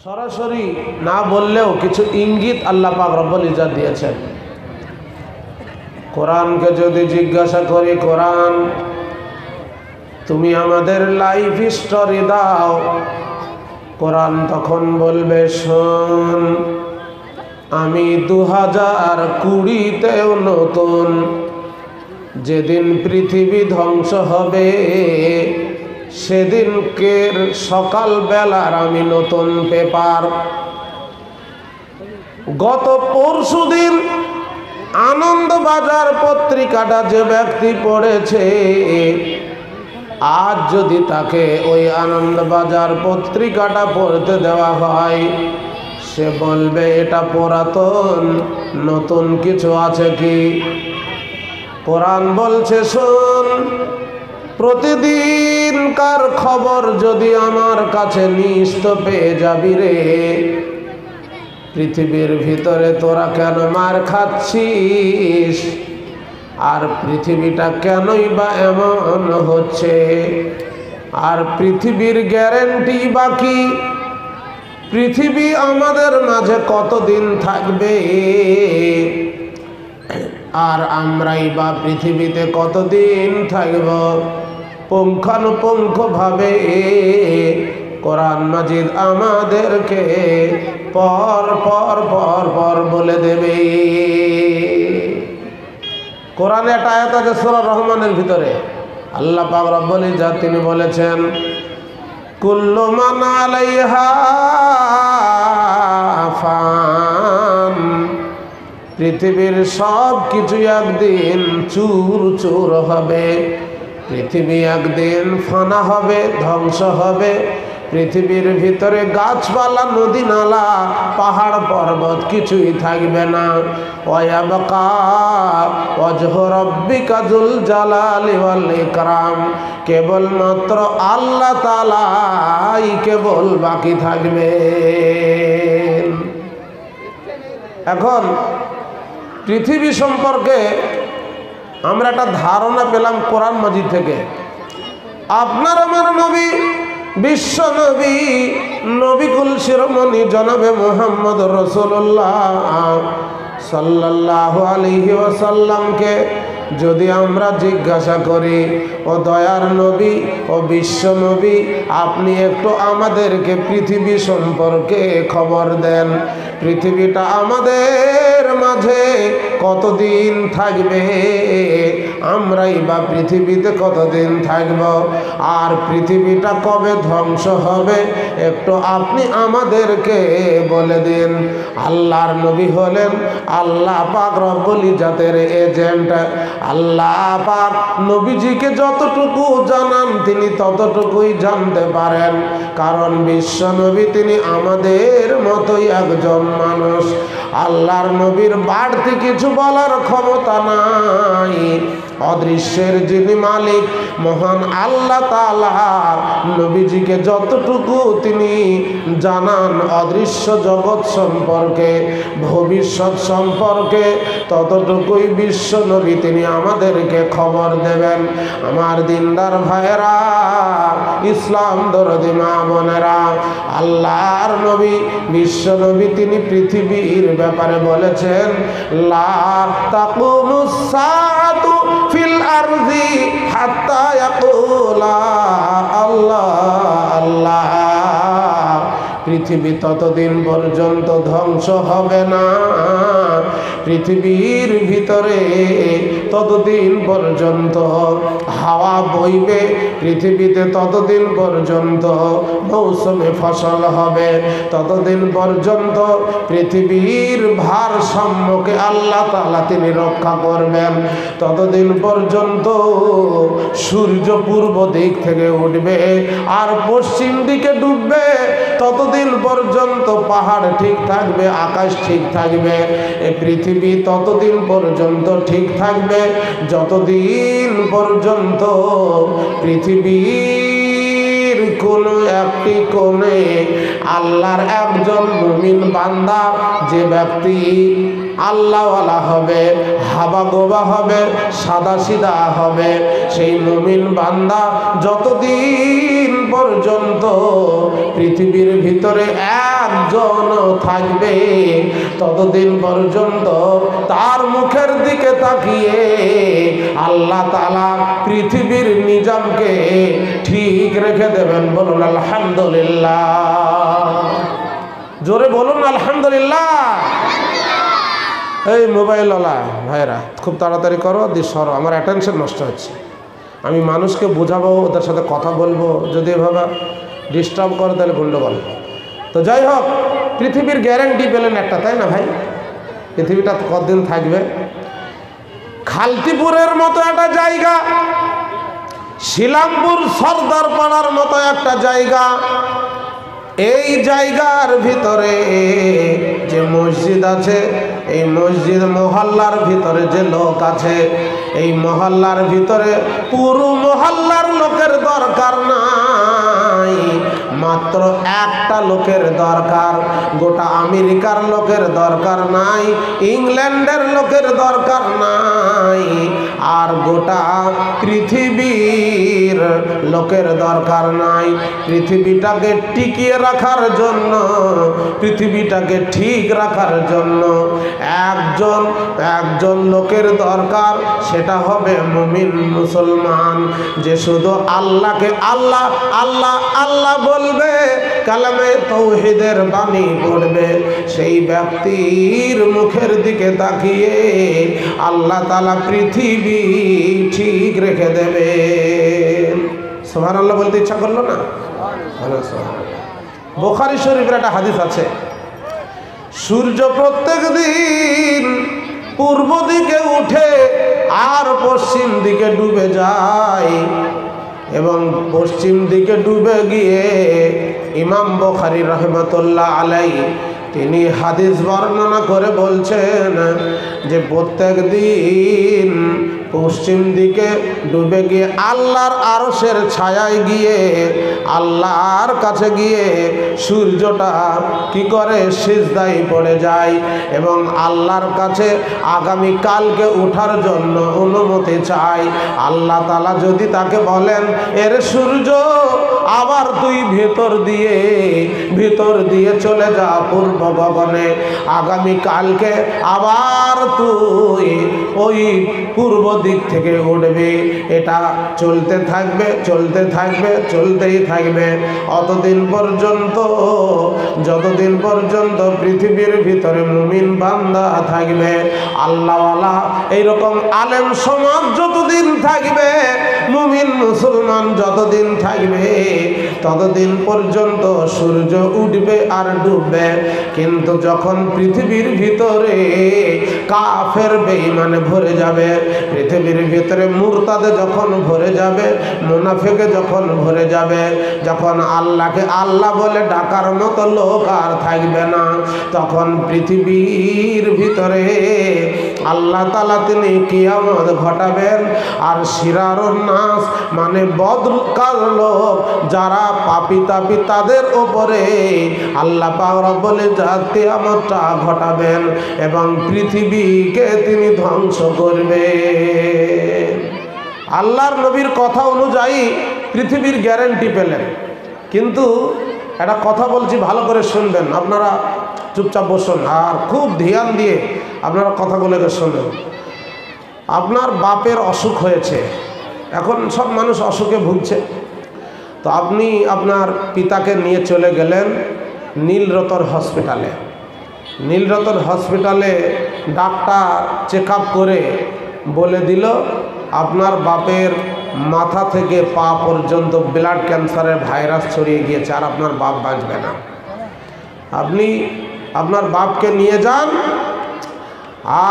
সরাসরি না বললেও কিছু ইঙ্গিত আল্লাহ পাক রব্বুল ইজ্জত দিয়েছেন। কোরআনকে যদি জিজ্ঞাসা করি, কোরআন তুমি আমাদের লাইফ স্টোরি দাও, কোরআন তখন বলবে শোন, আমি 2020তেও নতুন। যেদিন পৃথিবী ধ্বংস হবে সেদিনকের সকাল বেলার আমি নতুন পেপার। গত পরশুদিন আনন্দবাজার পত্রিকাটা যে ব্যক্তি পড়েছে, আজ যদি তাকে ওই আনন্দবাজার পত্রিকাটা পড়তে দেওয়া হয়, সে বলবে এটা পুরাতন, নতুন কিছু আছে কি? কোরআন বলছে শোন, প্রতিদিনকার খবর যদি আমার কাছে নিশ্চিত পেয়ে যাবি রে, পৃথিবীর ভিতরে তোরা কেন মার খাচ্ছিস, আর পৃথিবীটা কেনই বা এমন হচ্ছে, আর পৃথিবীর গ্যারান্টি বাকি, পৃথিবী আমাদের মাঝে কতদিন থাকবে, আর আমরাই বা পৃথিবীতে কতদিন থাকব, পুঙ্খানুপুঙ্খভাবে কোরআন মাজিদ আমাদেরকে পর পর পর পর বলে দেবে। কোরআনে একটা আয়াত আছে সূরা রহমানের ভিতরে, আল্লাহ পাক রব্বুল ইজ্জত তিনি বলেছেন, কুল্লু মান আলাইহা ফান, পৃথিবীর সব কিছু একদিন চুর চুর হবে, পৃথিবী একদিন ফানা হবে, ধ্বংস হবে, পৃথিবীর ভিতরে গাছপালা, নদী নালা, পাহাড় পর্বত কিছুই থাকবে না। ওয়ায়াবকা ওয়াজহু রাব্বিকা যুল জালালি ওয়াল ইকরাম, কেবলমাত্র আল্লাহ তাআলাই কেবল বাকি থাকবে। এখন পৃথিবী সম্পর্কে আমরা একটা ধারণা পেলাম কোরআন মাজিদ থেকে। আপনার আমার নবী, বিশ্ব নবী, নবিকুল শিরোমণি জনাবে মুহাম্মদ রাসূলুল্লাহ সাল্লাল্লাহু আলাইহি ওয়াসাল্লামকে যদি আমরা জিজ্ঞাসা করি, ও দয়ার নবী, ও বিশ্ব নবী, আপনি একটু আমাদেরকে পৃথিবী সম্পর্কে খবর দেন, পৃথিবীটা আমাদের মাঝে কতদিন থাকবে, আমরাই বা পৃথিবীতে কতদিন থাকব, আর পৃথিবীটা কবে ধ্বংস হবে, একটু আপনি আমাদেরকে বলে দিন। আল্লাহর নবী হলেন আল্লাহ পাক রব্বুল ইজ্জতের এজেন্ট। আল্লাহ পাক নবীজিকে যতটুকু জানান তিনি ততটুকুই জানতে পারেন, কারণ বিশ্ব নবী তিনি আমাদের মতোই একজন মানুষ। আল্লাহর নবীর বাড়তি কিছু বলার ক্ষমতা নাই। অদৃশ্যের যিনি মালিক মহান আল্লাহ তাআলা নবীজিকে যতটুকু তিনি জানান অদৃশ্য জগৎ সম্পর্কে, ভবিষ্যৎ সম্পর্কে, ততটুকুই বিশ্ব নবী তিনি আমাদেরকে খবর দেবেন। আমার দিনদার ভাইয়েরা, ইসলাম দরদি মা বোনেরা, আল্লাহর নবী বিশ্ব নবী তিনি পৃথিবীর ব্যাপারে বলেছেন, লা তাকুমুস সাআতু ফিল আরদি হাত্তা ইয়াকুলা আল্লাহ আল্লাহ, পৃথিবী ততদিন পর্যন্ত ধ্বংস হবে না, পৃথিবীর ভিতরে ততদিন পর্যন্ত হাওয়া বইবে, পৃথিবীতে ততদিন পর্যন্ত মৌসুমে ফসল হবে, ততদিন পর্যন্ত পৃথিবীর ভারসাম্যকে আল্লাহ তাআলা তিনি রক্ষা করবেন, ততদিন পর্যন্ত সূর্য পূর্ব দিক থেকে উঠবে আর পশ্চিম দিকে ডুববে, ততদিন পর্যন্ত পাহাড় ঠিক থাকবে, আকাশ ঠিক থাকবে, এই পৃথিবী ততদিন পর্যন্ত ঠিক থাকবে যতদিন পর্যন্ত পৃথিবীর কোনো একটি কোণে আল্লাহর একজন মুমিন বান্দা, যে ব্যক্তি আল্লাহওয়ালা হবে, হাবা গোবা হবে, সাদা সিধা হবে, সেই মুমিন বান্দা যতদিন পর্যন্ত পৃথিবীর ভিতরে একজন থাকবে, ততদিন পর্যন্ত তার মুখের দিকে তাকিয়ে আল্লাহ তাআলা পৃথিবীর নিজামকে ঠিক রেখে দেবেন। বলুন আলহামদুলিল্লাহ, জোরে বলুন আলহামদুলিল্লাহ। এই মোবাইলওয়ালা ভাইরা খুব তাড়াতাড়ি করো, সরো, আমার অ্যাটেনশন নষ্ট হচ্ছে। আমি মানুষকে বোঝাবো, ওদের সাথে কথা বলবো, যদি এভাবে ডিস্টার্ব করে তাহলে গন্ডগোল। তো যাই হোক, পৃথিবীর গ্যারান্টি পেলেন একটা, তাই না ভাই? পৃথিবীটা কতদিন থাকবে? খালতিপুরের মতো একটা জায়গা, শিলামপুর সর্দার পাড়ার মতো একটা জায়গা, এই জায়গার ভিতরে যে মসজিদ আছে, এই মসজিদ মহল্লার ভিতরে যে লোক আছে, এই মহল্লার ভিতরে পুরো মহল্লার লোকের দরকার নাই, মাত্র একটা লোকের দরকার। গোটা আমেরিকার লোকের দরকার নাই, ইংল্যান্ডের লোকের দরকার নাই, আর গোটা পৃথিবীর লোকের দরকার নাই। পৃথিবীটাকে টিকিয়ে রাখার জন্য, পৃথিবীটাকে ঠিক রাখার জন্য একজন লোকের দরকার, সেটা হবে মুমিন মুসলমান, যে শুধু আল্লাহকে আল্লাহ আল্লাহ আল্লাহ বলবে, কালামে তাওহীদের বাণী পড়বে। সেই ব্যক্তির মুখের দিকে তাকিয়ে আল্লাহ তাআলা পৃথিবী ঠিক রেখে দেবে। সুবহানাল্লাহ বলতে ইচ্ছা করলো না? বুখারী শরীফের একটা হাদিস আছে, সূর্য প্রত্যেক দিন পূর্ব দিকে উঠে আর পশ্চিম দিকে ডুবে যায়, এবং পশ্চিম দিকে ডুবে গিয়ে ইমাম বুখারী রাহমাতুল্লাহ আলাইহি তিনি হাদিস বর্ণনা করে বলছেন যে প্রত্যেক দিন পশ্চিম দিকে ডুবে গিয়ে আল্লাহর আরশের ছায়ায় গিয়ে আল্লাহর কাছে গিয়ে সূর্যটা কি করে? সিজদায় পড়ে যায়, এবং আল্লাহর কাছে আগামী কালকে ওঠার জন্য অনুমতি চায়। আল্লাহ তাআলা যদি তাকে বলেন, এর সূর্য আবার তুই ভিতর দিয়ে চলে যা পূর্ব গগনে, আগামী কালকে আবার তুই ওই পূর্ব দিক থেকে উঠবে। এটা চলতে থাকবে, চলতেই থাকবে অতদিন পর্যন্ত, যতদিন পর্যন্ত পৃথিবীর ভিতরে মুমিন বান্দা থাকবে, আল্লাহওয়ালা এইরকম আলেম সমাজ যতদিন থাকবে, মুমিন মুসলমান যতদিন থাকবে, ততদিন পর্যন্ত সূর্য উঠবে আর ডুববে। কিন্তু যখন পৃথিবীর ভিতরে কাফের বেঈমানে ভরে যাবে, পৃথিবীর ভিতরে মুরতাদে যখন ভরে যাবে, মুনাফিকে যখন ভরে যাবে, যখন আল্লাহকে আল্লাহ বলে ডাকার মতো লোক আর থাকবে না, তখন পৃথিবীর ভিতরে আল্লাহ তাআলা তিনি কিয়ামত ঘটাবেন। আর শিরারুন নাস মানে বদকার লোক, যারা পাপী তাপী, তাদের ওপরে আল্লাহ পাক রব্বুল ইজ্জত কিয়ামতটা ঘটাবেন এবং পৃথিবীকে তিনি ধ্বংস করবেন। আল্লাহর নবীর কথা অনুযায়ী পৃথিবীর গ্যারান্টি পেলেন। কিন্তু একটা কথা বলছি, ভালো করে শুনবেন, আপনারা চুপচাপ বসুন আর খুব ধ্যান দিয়ে আপনারা কথাগুলোকে শুনবেন। আপনার বাপের অসুখ হয়েছে, এখন সব মানুষ অসুখে ভুগছে, তো আপনি আপনার পিতাকে নিয়ে চলে গেলেন নীলরতন হসপিটালে। নীলরতন হসপিটালে ডাক্তার চেক আপ করে বলে দিল আপনার বাপের মাথা থেকে পা পর্যন্ত ব্লাড ক্যান্সারের ভাইরাস ছড়িয়ে গিয়েছে, আর আপনার বাপ বাঁচবে না। আপনি আপনার বাপকে নিয়ে যান,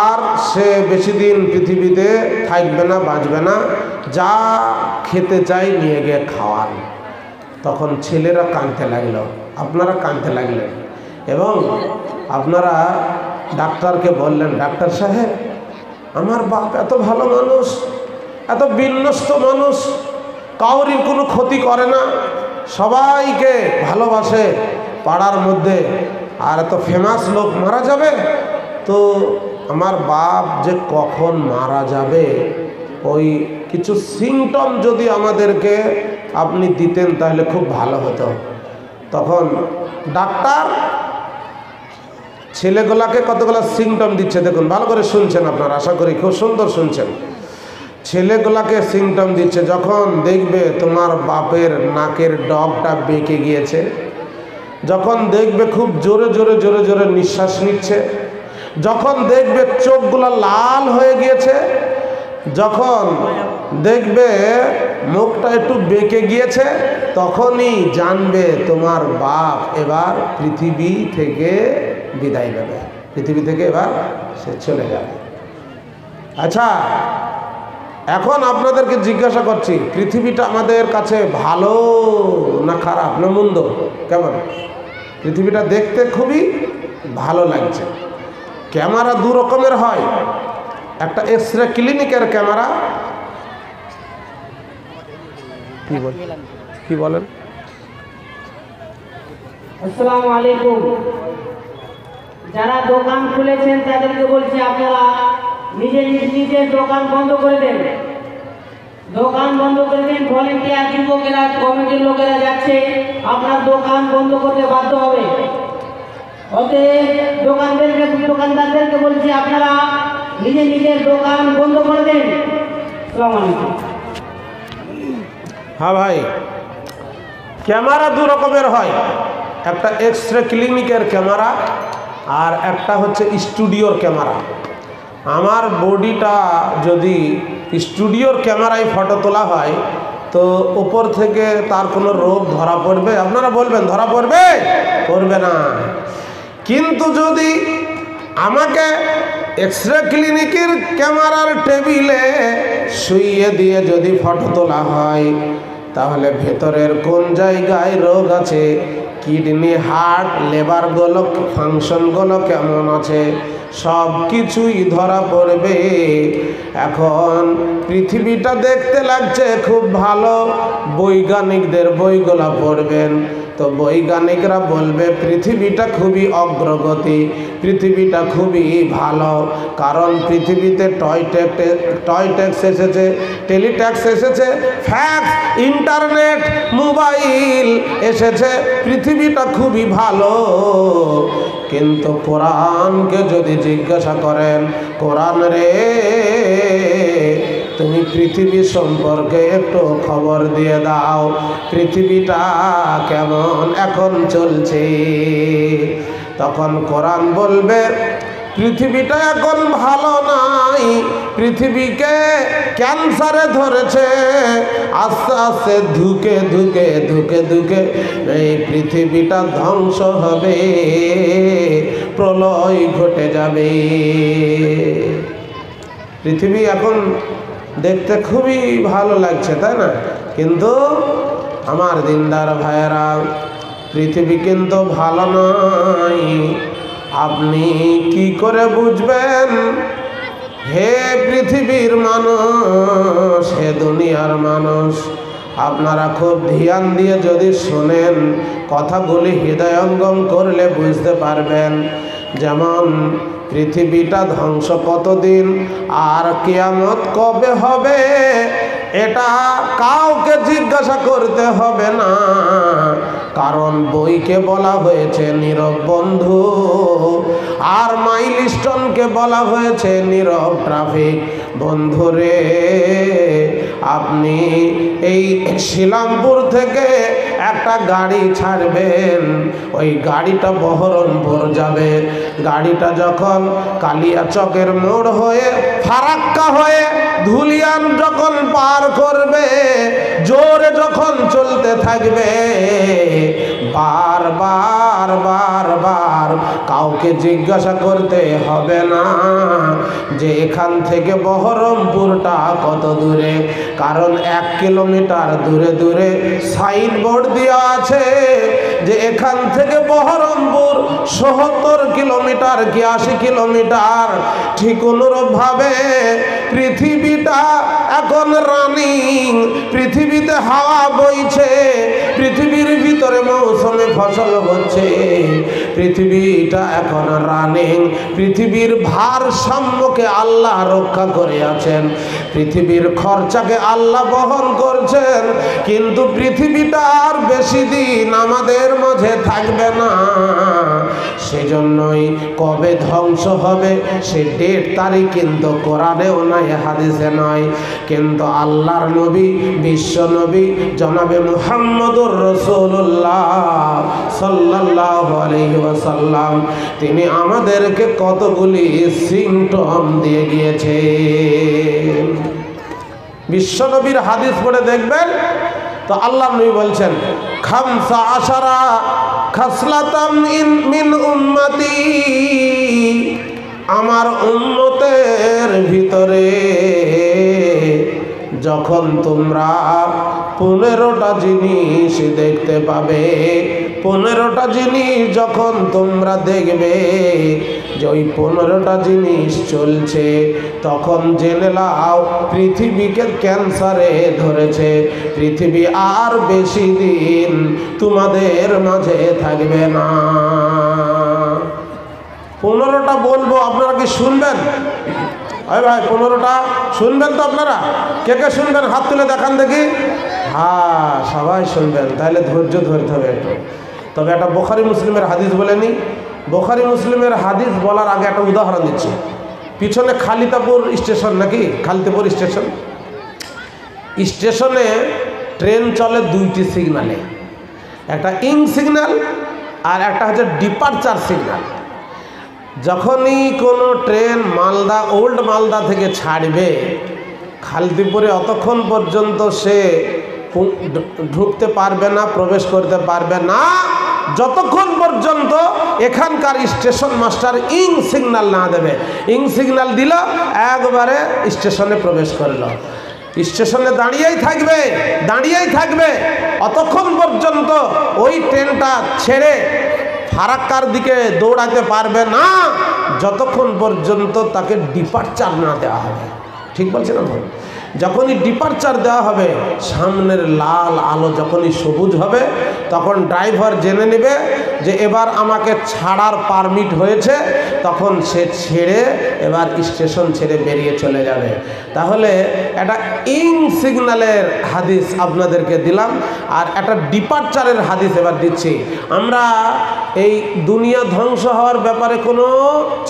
আর সে বেশি দিন পৃথিবীতে থাকবে না, বাঁচবে না, যা খেতে চাই নিয়ে গিয়ে খাওয়ান। তখন ছেলেরা কাঁদতে লাগলো, আপনারা কাঁদতে লাগলেন, এবং আপনারা ডাক্তারকে বললেন, ডাক্তার সাহেব আমার বাপ এত ভালো মানুষ, এত বিন্যস্ত মানুষ, কাউরির কোনো ক্ষতি করে না, সবাইকে ভালোবাসে পাড়ার মধ্যে, আর এত ফেমাস লোক মারা যাবে, তো আমার বাপ যে কখন মারা যাবে ওই কিছু সিমটম যদি আমাদেরকে আপনি দিতেন তাহলে খুব ভালো হতো। তখন ডাক্তার ছেলেগুলাকে কতগুলো সিমটম দিচ্ছে, দেখুন ভালো করে শুনছেন আপনারা, আশা করি খুব সুন্দর শুনছেন। ছেলেগুলাকে সিমটম দিচ্ছে, যখন দেখবে তোমার বাপের নাকের ডগটা বেঁকে গিয়েছে, যখন দেখবে খুব জোরে জোরে জোরে জোরে নিঃশ্বাস নিচ্ছে, যখন দেখবে চোখগুলো লাল হয়ে গিয়েছে, যখন দেখবে মুখটা একটু বেঁকে গিয়েছে, তখনই জানবে তোমার বাপ এবার পৃথিবী থেকে বিদায় নেবে, পৃথিবী থেকে এবার সে চলে যাবে। আচ্ছা, এখন আপনাদেরকে জিজ্ঞাসা করছি, পৃথিবীটা আমাদের কাছে ভালো না খারাপ না মন্দ, কেমন? পৃথিবীটা দেখতে খুবই ভালো লাগছে। ক্যামেরা দু রকমের হয়, একটা এক্সরে ক্লিনিকের ক্যামেরা, কি বলেন? আসসালামু আলাইকুম। যারা দোকান খুলেছেন তাদেরকে বলছি আপনারা নিজের দোকান বন্ধ করে দেন, দোকান বন্ধ করে দেন। ভলেন্টিয়ার যুবকেরা, কমিটির লোকেরা যাচ্ছে, আপনার দোকান বন্ধ করতে বাধ্য হবে। অতএব দোকানদারদেরকে বলছি আপনারা নিজের দোকান বন্ধ করে দেন। আসসালামু আলাইকুম। হ্যাঁ ভাই, ক্যামেরা দু রকমের হয়, একটা এক্সরে ক্লিনিকের ক্যামেরা আর একটা হচ্ছে স্টুডিওর ক্যামেরা। আমার বডিটা যদি স্টুডিওর ক্যামেরায় ফটো তোলা হয় তো উপর থেকে তার কোনো রোগ ধরা পড়বে? আপনারা বলবেন ধরা পড়বে? পড়বে না। কিন্তু যদি আমাকে এক্সরে ক্লিনিকের ক্যামেরার টেবিলে শুইয়ে দিয়ে যদি ফটো তোলা হয়, তাহলে ভেতরের কোন জায়গায় রোগ আছে, কিডনি, হার্ট, লেবারগুলো ফাংশনগুলো কেমন আছে, সব কিছুই ধরা পড়বে। এখন পৃথিবীটা দেখতে লাগছে খুব ভালো, বৈজ্ঞানিকদের বইগুলা পড়বেন তো বৈজ্ঞানিকরা বলবে পৃথিবীটা খুবই অগ্রগতি, পৃথিবীটা খুবই ভালো, কারণ পৃথিবীতে টয় ট্যাক্স এসেছে, টেলিট্যাক্স এসেছে, ফ্যাক্স, ইন্টারনেট, মোবাইল এসেছে, পৃথিবীটা খুবই ভালো। কিন্তু কোরআনকে যদি জিজ্ঞাসা করেন, কোরআন রে তুমি পৃথিবী সম্পর্কে একটু খবর দিয়ে দাও, পৃথিবীটা কেমন এখন চলছে, তখন কোরআন বলবে পৃথিবীটা এখন ভালো নাই, পৃথিবীকে ক্যান্সারে ধরেছে, আস্তে আস্তে ধুকে ধুকে ধুকে ধুকে এই পৃথিবীটা ধ্বংস হবে, প্রলয় ঘটে যাবে। পৃথিবী এখন দেখতে খুবই ভালো লাগছে, তাই না? কিন্তু আমার দিনদার ভাইয়েরা, পৃথিবী কিন্তু ভালো নয়। আপনি কি করে বুঝবেন? হে পৃথিবীর মানুষ, হে দুনিয়ার মানুষ, আপনারা খুব ধ্যান দিয়ে যদি শোনেন, কথাগুলি হৃদয়ঙ্গম করলে বুঝতে পারবেন। যেমন পৃথিবীটা ধ্বংস কতদিন আর কিয়ামত কবে হবে এটা কাউকে জিজ্ঞাসা করতে হবে না, কারণ বইকে বলা হয়েছে নীরব বন্ধু, আর মাইলস্টোনকে বলা হয়েছে নীরব ট্রাফিক। বন্ধুরে, আপনি এই শিলামপুর থেকে একটা গাড়ি ছাড়বেন, ওই গাড়িটা বহরমপুর যাবে, গাড়িটা যখন কালিয়াচকের মোড় হয়ে ফারাক্কা হয়ে ধুলিয়ান যখন পার করবে, জোরে যখন চলতে থাকবে, বারবার বারবার কাউকে জিজ্ঞাসা করতে হবে না যে এখান থেকে বহরমপুরটা কত দূরে, কারণ 1 কিলোমিটার দূরে দূরে সাইনবোর্ড দেওয়া আছে যে এখান থেকে বহরমপুর 77 কিলোমিটার কি 80 কিলোমিটার। ঠিক অনুরূপভাবে পৃথিবীটা এখন রানিং, পৃথিবীতে হাওয়া বইছে, পৃথিবীর ভিতরে মৌসুমে ফসল হচ্ছে, পৃথিবীটা এখন রানিং, পৃথিবীর ভারসাম্যকে আল্লাহ রক্ষা করে আছেন, পৃথিবীর খরচাকে আল্লাহ বহন করছেন। কিন্তু পৃথিবীটা আর বেশি দিন আমাদের মাঝে থাকবে না। সেজন্যই কবে ধ্বংস হবে সে ডেট তারিখ কিন্তু কোরআনেও নাই, হাদিসে নয়, কিন্তু আল্লাহর নবী, বিশ্ব নবী জনাবে মুহাম্মদুর রাসূলুল্লাহ সাল্লাল্লাহু আলাইহি ওয়াসাল্লাম তিনি আমাদেরকে কতগুলি সিম্পটম দিয়ে গিয়েছে। বিশ্ব নবীর হাদিস পড়ে দেখবেন তো আল্লাহ নবী বলছেন, খামসা আশারা খাসলাতাম মিন উম্মতি, আমার উম্মতের ভিতরে যখন তোমরা 15টা জিনিস দেখতে পাবে, 15টা জিনিস যখন তোমরা দেখবে যে ওই 15টা জিনিস চলছে, তখন জেনে নাও পৃথিবীকে ক্যান্সারে ধরেছে, পৃথিবী আর বেশি দিন তোমাদের মাঝে থাকবে না। 15টা বলবো, আপনারা কি শুনবেন? ভাই 15টা শুনবেন তো আপনারা? কে কে শুনবেন হাত তুলে দেখান দেখি। হ্যাঁ, সবাই শুনবেন, তাহলে ধৈর্য ধরতে হবে একটু। তবে একটা বুখারী মুসলিমের হাদিস বলেনি, বুখারী মুসলিমের হাদিস বলার আগে একটা উদাহরণ দিচ্ছি। পিছনে খালিতাপুর স্টেশন, নাকি খালিতাপুর স্টেশন, স্টেশনে ট্রেন চলে 2টি সিগনালে, একটা ইন সিগন্যাল আর একটা হচ্ছে ডিপারচার সিগন্যাল। যখনই কোনো ট্রেন মালদা, ওল্ড মালদা থেকে ছাড়বে, খালদিপুরে অতক্ষণ পর্যন্ত সে ঢুকতে পারবে না, প্রবেশ করতে পারবে না, যতক্ষণ পর্যন্ত এখানকার স্টেশন মাস্টার ইং সিগন্যাল না দেবে। ইং সিগন্যাল দিল, একবারে স্টেশনে প্রবেশ করল, স্টেশনে দাঁড়িয়েই থাকবে, দাঁড়িয়েই থাকবে অতক্ষণ পর্যন্ত ওই ট্রেনটা ছেড়ে ফারাক্কার দিকে দৌড়াতে পারবে না, যতক্ষণ পর্যন্ত তাকে ডিপারচার না দেওয়া হবে। ঠিক বলছে না? যখনই ডিপারচার দেওয়া হবে, সামনের লাল আলো যখনই সবুজ হবে, তখন ড্রাইভার জেনে নেবে যে এবার আমাকে ছাড়ার পারমিট হয়েছে, তখন সে ছেড়ে এবার স্টেশন ছেড়ে বেরিয়ে চলে যাবে। তাহলে একটা ইং সিগন্যালের হাদিস আপনাদেরকে দিলাম, আর একটা ডিপারচারের হাদিস এবার দিচ্ছি। আমরা এই দুনিয়া ধ্বংস হওয়ার ব্যাপারে কোনো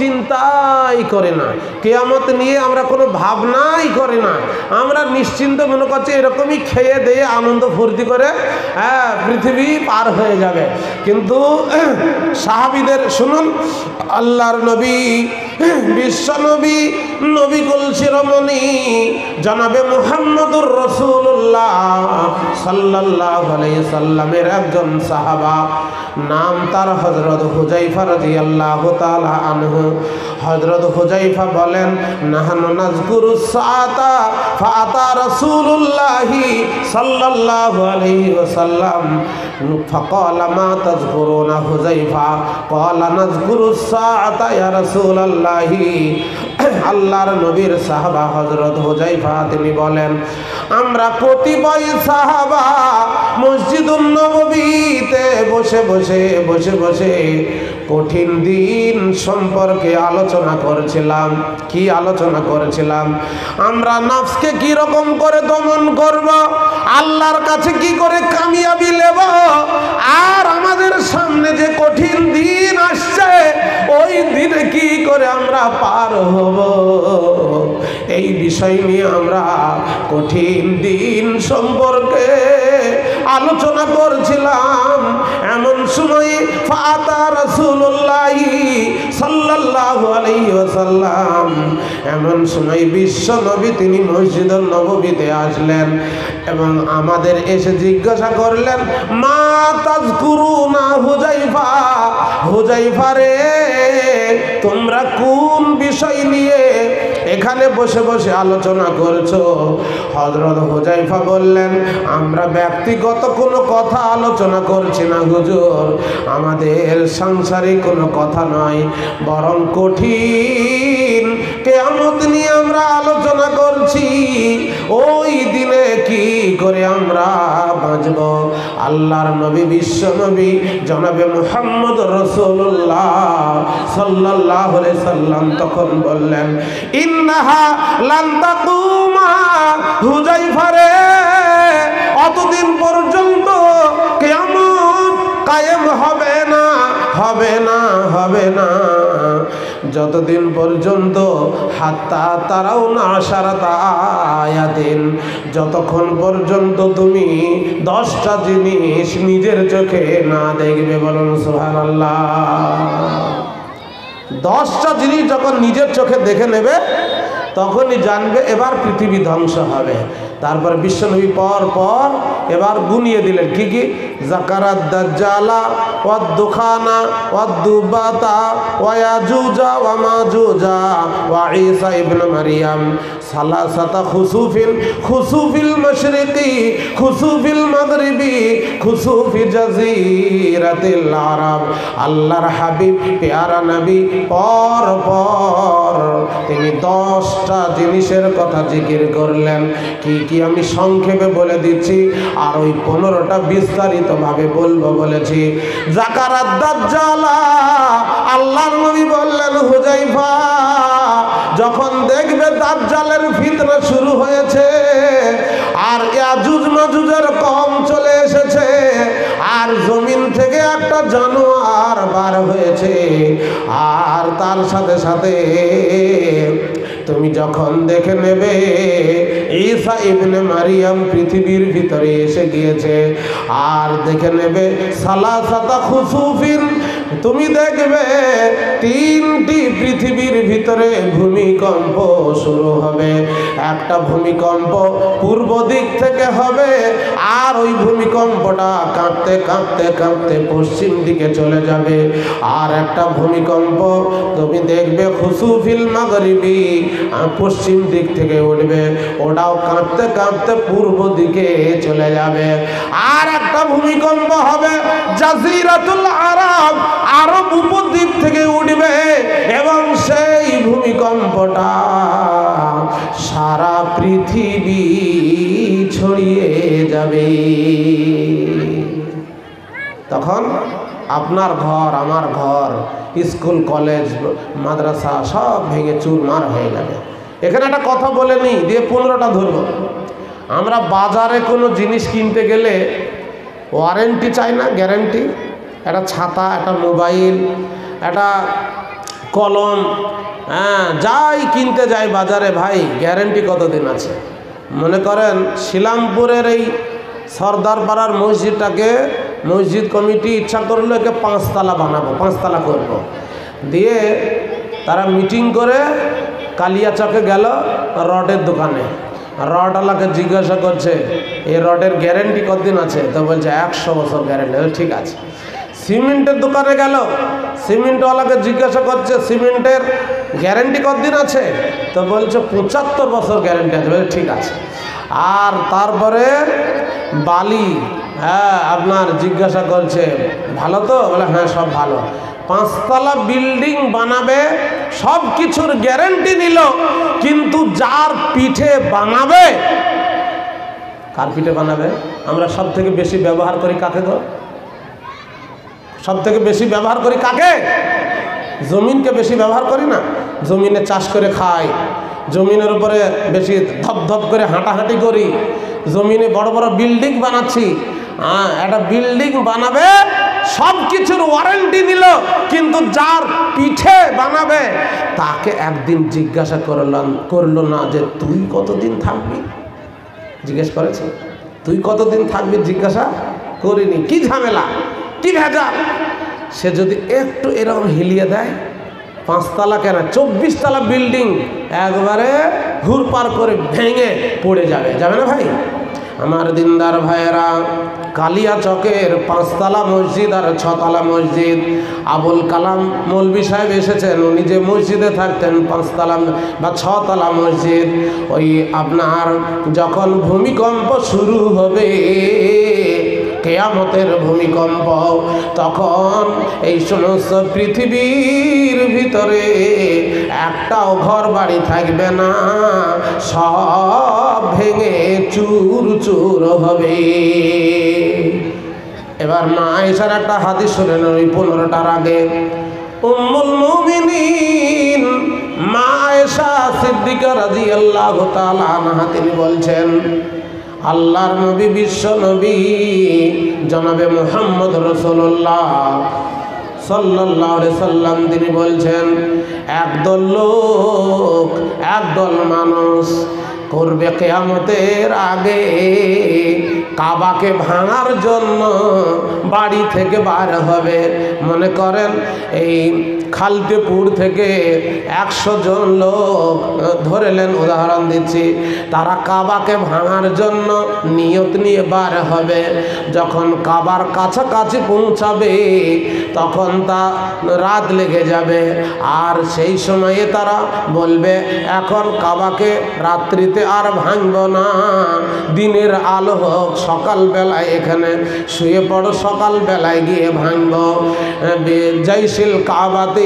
চিন্তাই করি না, কিয়ামত নিয়ে আমরা কোনো ভাবনাই করি না, আমরা নিশ্চিন্ত মনে করছি এরকমই খেয়ে দিয়ে আনন্দ ফুর্তি করে পৃথিবী পার হয়ে যাবে। কিন্তু সাহাবীদের শুনুন, আল্লাহর নবী, বিশ্ব নবী, নবীকুল শিরোমণি জনাবে মুহাম্মদুর রাসূলুল্লাহ সাল্লাল্লাহু আলাইহি সাল্লামের একজন সাহাবা, নাম তার হযরত হুযায়ফা রাদিয়াল্লাহু তাআলা আনহু। হযরত হুযায়ফা বলেন, নাহনু নাযকুরুস সাআতা ফাআতা রাসূলুল্লাহি সাল্লাল্লাহু আলাইহি ওয়াসাল্লাম ফাকালা মা তাযকুরুনা হুযায়ফা ক্বালা নাযকুরুস সাআতা ইয়া রাসূলুল্লাহি। আল্লাহর নবীর সাহাবা হযরত হুযায়ফা তিনি বলেন, আমরা কতিপয় সাহাবা মসজিদুন নববীতে বসে বসে কঠিন দিন সম্পর্কে আলোচনা করেছিলাম। কি আলোচনা করেছিলাম? আমরা নফসকে কি রকম করে দমন করব, আল্লাহর কাছে কি করে কামিয়াবি নেব, আর আমাদের সামনে যে কঠিন দিন আসছে ওই দিনে কি করে আমরা পার হব, এই বিষয় নিয়ে আমরা কঠিন দিন সম্পর্কে আলোচনা করছিলাম। এমন সময় ফাতা রাসূলুল্লাহি সাল্লাল্লাহু আলাইহি ওয়াসাল্লাম, এমন সময় বিশ্ব নবী তিনি মসজিদুন নববীতে আসলেন এবং আমাদের এসে জিজ্ঞাসা করলেন, মা তাযকুরুনা হুযায়ফা, হুযায়ফা রে তোমরা কোন বিষয় নিয়ে এখানে বসে বসে আলোচনা করছো? হযরত হুযায়ফা বললেন, আমরা ব্যক্তিগত কোনো কথা আলোচনা করছি না হুজুর, আমাদের সাংসারিক কোনো কথা নয়, বরং কঠিন কিয়ামত নিয়ে আমরা আলোচনা করছি। ওই দিনে কি করে আমরা বাঁচব? আল্লাহর নবী, বিশ্ব নবী জনাবে মুহাম্মদ রাসূলুল্লাহ সাল্লাল্লাহু আলাইহি সাল্লাম তখন বললেন, ইন্নাহা লান তাকুমা, হুযায়ফা রে, অতদিন পর্যন্ত কিয়ামত কায়েম হবে না, হবে না, হবে না, যতদিন পর্যন্ত হাত্তা তারাও না আশারাতা আয়াতিন, যতক্ষণ পর্যন্ত তুমি 10টা জিনিস নিজের চোখে না দেখবে। বলুন সুবহানাল্লাহ। 10টা জিনিস যখন নিজের চোখে দেখে নেবে তখনই জানবে এবার পৃথিবী ধ্বংস হবে। তারপর বিশ্বনবী পর পর এবার গুনিয়ে দিলেন কি কি? যাকারাদ দাজ্জালা ওয়াদ দুখানা ওয়াদ দুবাতা ওয়া ইয়াজুজা ওয়া মাজুজা ওয়া ঈসা ইবনে মারইয়াম সালাসাতা খুসুফিল মাশরিকি খুসুফিল মাগরিবি খুসুফি জাজিরাতিল আরব। আল্লাহর হাবিব পেয়ারা নবী পর পর তিনি 10টা জিনিসের কথা জিকির করলেন। কি কি আমি সংক্ষেপে বলে দিচ্ছি, আর ওই 15টা বিস্তারিত ভাবে বলবো বলেছি। যাকারাদ দাজ্জালা, আল্লাহর নবী বললেন হুযায়ফা, যখন দেখবে দাজ্জালের ফিতনা শুরু হয়েছে আর ইয়াজুজ মাজুজের কম চলে এসেছে আর জমিন থেকে একটা জানোয়ার বার হয়েছে, আর তার সাথে সাথে তুমি যখন দেখে নেবে ঈসা ইবনে মারইয়াম পৃথিবীর ভিতরে এসে গিয়েছে, আর দেখে নেবে সালাসাতা খুসুফিন, তুমি দেখবে 3টি পৃথিবীর ভিতরে ভূমিকম্প শুরু হবে। একটা ভূমিকম্প পূর্ব দিক থেকে হবে, আর ওই ভূমিকম্পটা কাঁপতে কাঁপতে কাঁপতে পশ্চিম দিকে চলে যাবে। আর একটা ভূমিকম্প তুমি দেখবে খুসুফিল মাগরিবি, পশ্চিম দিক থেকে উঠবে, ওটাও কাঁপতে কাঁপতে পূর্ব দিকে চলে যাবে। আর একটা ভূমিকম্প হবে জাজিরাতুল আরব, আরব উপদ্বীপ থেকে উঠবে, এবং সেই ভূমিকম্পটা সারা পৃথিবী ছড়িয়ে যাবে। তখন আপনার ঘর, আমার ঘর, স্কুল, কলেজ, মাদ্রাসা সব ভেঙে চুরমার হয়ে যাবে। এখানে একটা কথা বলে নিই, দিয়ে 15টা ধরব। আমরা বাজারে কোনো জিনিস কিনতে গেলে ওয়ারেন্টি চাই না, গ্যারান্টি? একটা ছাতা, একটা মোবাইল, একটা কলম, হ্যাঁ, যাই কিনতে যাই বাজারে, ভাই গ্যারান্টি কতদিন আছে? মনে করেন শিলামপুরের এই সর্দার পাড়ার মসজিদটাকে মসজিদ কমিটি ইচ্ছা করলো একে 5 তলা বানাবো, 5 তলা করবো, দিয়ে তারা মিটিং করে কালিয়াচকে গেল রডের দোকানে। রডওয়ালাকে জিজ্ঞাসা করছে এই রডের গ্যারেন্টি কতদিন আছে? তো বলছে 100 বছর গ্যারেন্টি। ঠিক আছে। সিমেন্টের দোকানে গেল, সিমেন্টওয়ালাকে জিজ্ঞাসা করছে সিমেন্টের গ্যারেন্টি কতদিন আছে? তো বলছে 75 বছর গ্যারেন্টি আছে। বলছে ঠিক আছে। আর তারপরে বালি, হ্যাঁ, আপনার জিজ্ঞাসা করছে ভালো তো? বলে হ্যাঁ সব ভালো। 5 তলা বিল্ডিং বানাবে, সব কিছুর গ্যারেন্টি নিল, কিন্তু যার পিঠে বানাবে, কার পিঠে বানাবে? আমরা সব থেকে বেশি ব্যবহার করি কাকে গো? সব থেকে বেশি ব্যবহার করি কাকে? জমিনকে বেশি ব্যবহার করি না? জমিনে চাষ করে খাই, জমিনের উপরে বেশি ধপধপ করে হাঁটাহাঁটি করি, জমিনে বড় বড় বিল্ডিং বানাচ্ছি। একটা বিল্ডিং বানাবে, সব কিছুর ওয়ারেন্টি নিল, কিন্তু যার পিঠে বানাবে তাকে একদিন জিজ্ঞাসা করলো না যে তুই কতদিন থাকবি? জিজ্ঞেস করেছে তুই কতদিন থাকবি? জিজ্ঞাসা করিনি। কি ঝামেলা, কি ভেজাল? সে যদি একটু এরকম হিলিয়ে দেয়, 5 তলা কেন 24 তলা বিল্ডিং একবারে হুড়পাড় করে ভেঙে পড়ে যাবে। যাবে না ভাই? আমার দিনদার ভাইয়েরা, কালিয়াচকের 5 তলা মসজিদ আর 6 তলা মসজিদ, আবুল কালাম মৌলভী সাহেব এসেছেন, উনি যে মসজিদে থাকতেন 5 তলা বা 6 তলা মসজিদ, ওই আপনার যখন ভূমিকম্প শুরু হবে, কিয়ামতের ভূমিকম্প, তখন এই সমস্ত পৃথিবীর ভিতরে একটাও ঘর বাড়ি থাকবে না, সব ভেঙে চুর চুর হবে। এবার মা আয়েশার একটা হাদিস শুনেন, ওই 15টার আগে উম্মুল মুমিনিন মা আয়েশা সিদ্দিকা রাদিয়াল্লাহু তাআলা আনহা তিনি বলছেন, আল্লাহর নবী বিশ্ব নবী জনাবে মুহাম্মদ রাসূলুল্লাহ সাল্লাল্লাহু আলাইহি সাল্লাম তিনি বলছেন, একদল লোক, একদল মানুষ করবে কিয়ামতের আগে কাবাকে ভাঙার জন্য বাড়ি থেকে বার হবে। মনে করেন এই খালতেপুর থেকে 100 জন লোক ধরেলেন, উদাহরণ দিচ্ছি, তারা কাবাকে ভাঙার জন্য নিয়ত নিয়ে বার হবে। যখন কাবার কাছাকাছি পৌঁছাবে তখন তা রাত লেগে যাবে, আর সেই সময়ে তারা বলবে এখন কাবাকে রাত্রিতে আর ভাঙব না, দিনের আলো হোক, সকালবেলায় এখানে শুয়ে পড়ো, সকালবেলায় গিয়ে ভাঙব জাইসিল কাবাতে।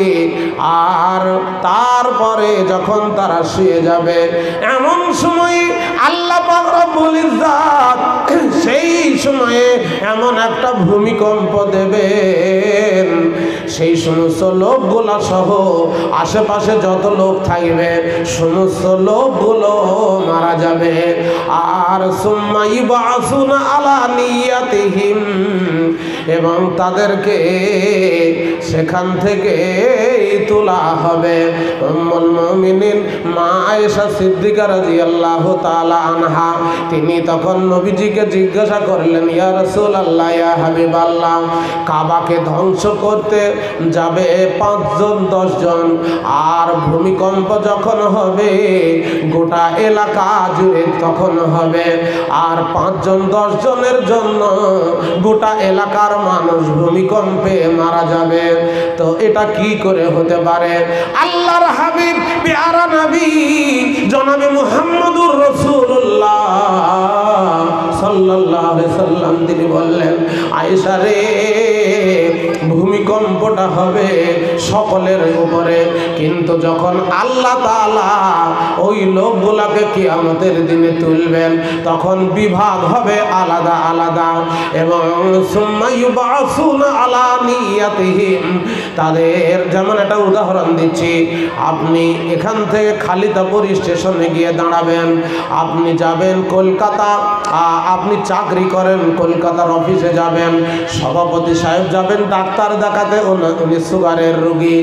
আর তারপরে যখন তারা শুয়ে যাবে, এমন সময় আল্লাহ পাক রব্বুল ইজ্জত সেই সময়ে এমন একটা ভূমিকম্প দেবেন, সেই সমস্ত লোকগুলা সহ আশেপাশে যত লোক থাকবে সমস্ত লোকগুলো মারা যাবে। আর সুম্মা ইবআসুনা আলা নিয়াতিহিম, এবং তাদেরকে সেখান থেকে তোলা হবে। উম্মুল মুমিনিন মা আয়েশা সিদ্দিকা রাদিয়াল্লাহু তাআলা আনহা তিনি তখন নবীজিকে জিজ্ঞাসা করলেন, ইয়া রাসূলুল্লাহ, ইয়া হাবিবাল্লাহ, কাবাকে ধ্বংস করতে যাবে 5 জন 10 জন, আর ভূমিকম্প যখন হবে গোটা এলাকা জুড়ে তখন হবে, আর 5 জন 10 জনের জন্য গোটা এলাকার মানুষ ভূমিকম্পে মারা যাবে। তো এটা কি করে হতে পারে? আল্লাহর হাবিব পেয়ারা নবী জনাবে মুহাম্মদুর রাসূলুল্লাহ সাল্লাল্লাহু আলাইহি সাল্লাম তিনি বললেন, আয়েশা রে, ভূমিকম্পটা হবে সকলের উপরে, কিন্তু যখন আল্লাহ তাআলা ওই লোকগুলাকে কিয়ামতের দিনে তুলবেন তখন বিভাগ হবে আলাদা আলাদা, এবং সুম্মা ইউবআসুনা আলা নিয়াতিহিম, তাদের যেমন একটা উদাহরণ দিচ্ছি, আপনি এখান থেকে খালিতাপুর স্টেশনে গিয়ে দাঁড়াবেন, আপনি যাবেন কলকাতা, আপনি চাকরি করেন, কলকাতার অফিসে যাবেন, সভাপতি সাহেব যাবেন ডাক্তার দেখাতে, উনি সুগারের রোগী,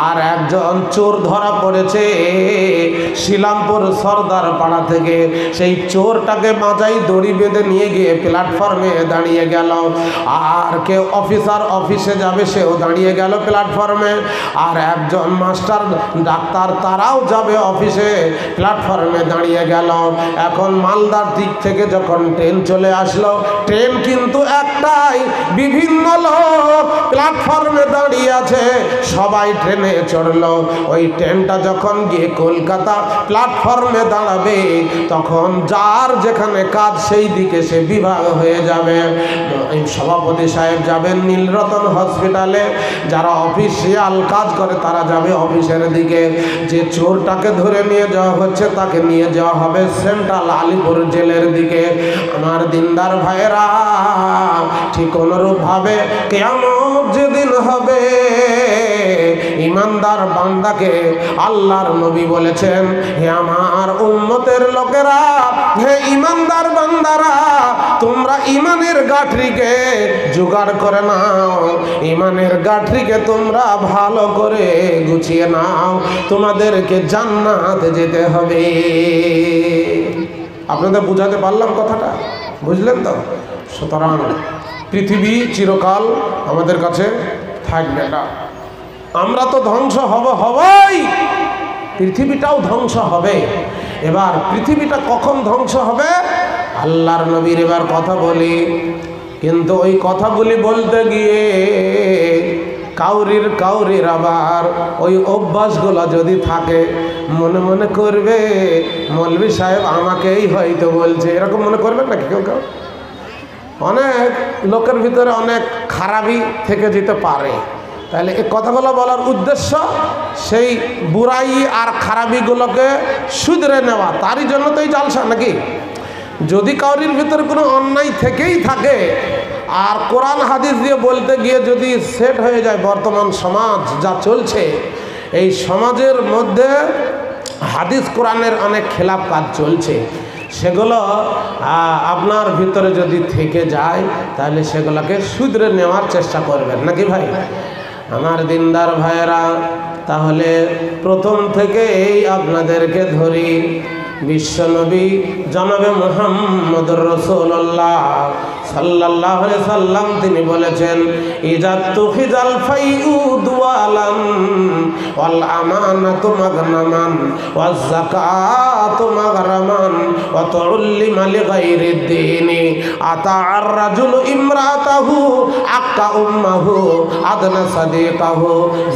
আর একজন চোর ধরা পড়েছে শিলামপুর সর্দার পাড়া থেকে, সেই চোরটাকে মাথায় দড়ি বেঁধে নিয়ে গিয়ে প্ল্যাটফর্মে দাঁড়িয়ে গেল, আর কেউ অফিসার অফিসে যাবে সেও দাঁড়িয়ে গেল প্ল্যাটফর্মে, আর একজন মাস্টার ডাক্তার তারাও যাবে অফিসে, প্ল্যাটফর্মে দাঁড়িয়ে গেল। এখন মালদার দিক থেকে যখন ট্রেন চলে আসলো, ট্রেন কিন্তু একটাই, বিভিন্ন লোক প্ল্যাটফর্মে দাঁড়িয়ে আছে, সবাই ট্রেনে চড়লো। ওই ট্রেনটা যখন গিয়ে কলকাতা প্ল্যাটফর্মে দাঁড়াবে তখন যার যেখানে কাজ সেই দিকে সে বিভাগ হয়ে যাবে। সভাপতি সাহেব যাবেন নীলরতন হসপিটালে, যারা অফিসিয়াল কাজ করে তারা যাবে অফিসের দিকে, যে চোরটাকে ধরে নিয়ে যাওয়া হচ্ছে তাকে নিয়ে যাওয়া হবে সেন্ট্রাল আলিপুর জেলের দিকে। আমার দিনদার ভাইয়েরা, ঠিক অনুরূপভাবে কিয়ামত যেদিন হবে, ইমানদার বান্দাকে আল্লাহর নবী বলেছেন, হে আমার উম্মতের লোকেরা, হে ইমানদার বান্দারা, তোমরা ইমানের গাঁঠরিকে জোগাড় করে নাও, ইমানের গাঁঠরিকে তোমরা ভালো করে গুছিয়ে নাও, তোমাদেরকে জান্নাতে যেতে হবে। আপনাদের বুঝাতে পারলাম কথাটা? বুঝলেন তো? সুতরাং পৃথিবী চিরকাল আমাদের কাছে থাকবে না, আমরা তো ধ্বংস হবই, পৃথিবীটাও ধ্বংস হবে। এবার পৃথিবীটা কখন ধ্বংস হবে? আল্লাহর নবীর এবার কথা বলি, কিন্তু ওই কথাগুলি বলতে গিয়ে কাউরির আবার ওই অভ্যাসগুলো যদি থাকে, মনে মনে করবে মৌলভী সাহেব আমাকেই হয়তো বলছে, এরকম মনে করবেন নাকি কেউ কেউ? অনেক লোকের ভিতরে অনেক খারাপই থেকে যেতে পারে। তাহলে এই কথাগুলো বলার উদ্দেশ্য সেই বুড়াই আর খারাপিগুলোকে শুধরে নেওয়া, তারই জন্য তো এই জালসা নাকি। যদি কাউরির ভিতরে কোনো অন্যায় থেকেই থাকে আর কোরআন হাদিস দিয়ে বলতে গিয়ে যদি সেট হয়ে যায়, বর্তমান সমাজ যা চলছে এই সমাজের মধ্যে হাদিস কোরআনের অনেক খেলাপ কাজ চলছে, সেগুলো আপনার ভিতরে যদি থেকে যায় তাহলে সেগুলোকে শুধরে নেওয়ার চেষ্টা করবেন নাকি ভাই আমার দিনদার ভাইয়েরা। তাহলে প্রথম থেকে এই আপনাদেরকে ধরি, বিশ্বনবী জনাবে মুহাম্মদুর রাসূলুল্লাহ সাল্লাল্লাহু আলাইহি সাল্লাম তিনি বলেছেন, ইজাতু খিজাল ফাইউ দুয়ালান ওয়াল আমানাতু মাগনামান ওয়াজ যাকাতু মাগরামান ওয়া তুল্লিমা লিগাইরিদ দীনি আতা'আর রাজুলু ইমরাতাহু আক্কা উম্মাহু আদনা সাদিকাহু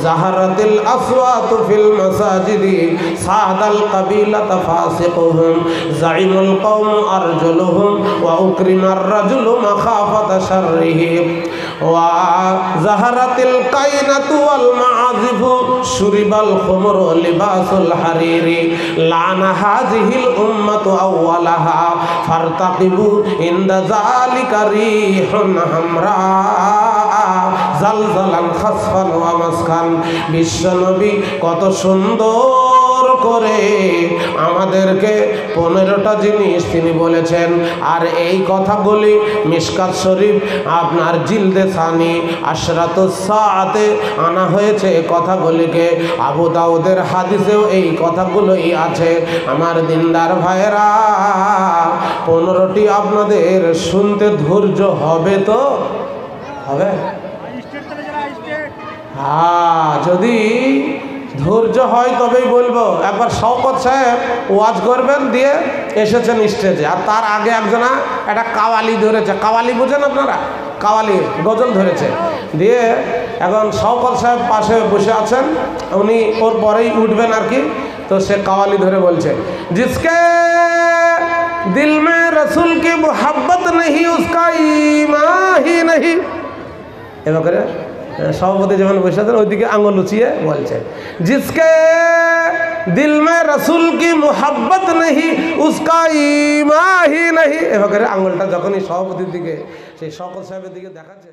জাহারাতিল আসওয়াতু ফিল মাসাজিদি সাদাল কাবিলাতা ফাসিকুহুম জাইমুল কওম আরজুলুহুম ওয়া উকরিমার রাজুলু মাখাফাতা শাররিহি ওয়া জাহারাতিল কাইনাতু ওয়াল মাআযিফু শুরিবাল খুমরু লিবাসুল হারিরি লানা হাযিহিল উম্মাতু আওয়ালাহা ফারতাকিবু ইনদা যালিকা রিহুন হামরা জালজালান খাসফান ওয়া মাসকান। বিশ্বনবী কত সুন্দর করে আমাদেরকে 15টা জিনিস তিনি বলেছেন, আর এই কথাগুলি মিশকাত শরীফ আপনার জিলদে সানি আশরাতুস সাআতে আনা হয়েছে। কথাগুলিকে আবু দাউদের হাদিসেও এই কথাগুলোই আছে। আমার দিনদার ভাইয়েরা, 15টি আপনাদের শুনতে ধৈর্য হবে তো হবে? হ্যাঁ, যদি ধৈর্য হয় তবেই বলবো। একবার শওকত সাহেব ওয়াজ করবেন, দিয়ে এসেছেন স্টেজে, আর তার আগে একজনা একটা কাওয়ালি ধরেছে। কাওয়ালি বোঝেন আপনারা? কাওয়ালি গজল ধরেছে, দিয়ে এখন শওকত সাহেব পাশে বসে আছেন, উনি ওর পরেই উঠবেন আর কি। তো সে কাওয়ালি ধরে বলছে, জিসকে দিল মে রসুল কি মোহাব্বত নেই উসকা ঈমান হি নেই। এবার করে সভাপতি যেমন বসে আছেন ওইদিকে আঙুল উঁচিয়ে বলছে, জিসকে দিল মে রসুল কি মোহাব্বত নেই উসকা ঈমান হি নেই। এবার করে আঙুলটা যখনই সভাপতির দিকে, সেই শওকত সাহেবের দিকে দেখাচ্ছে।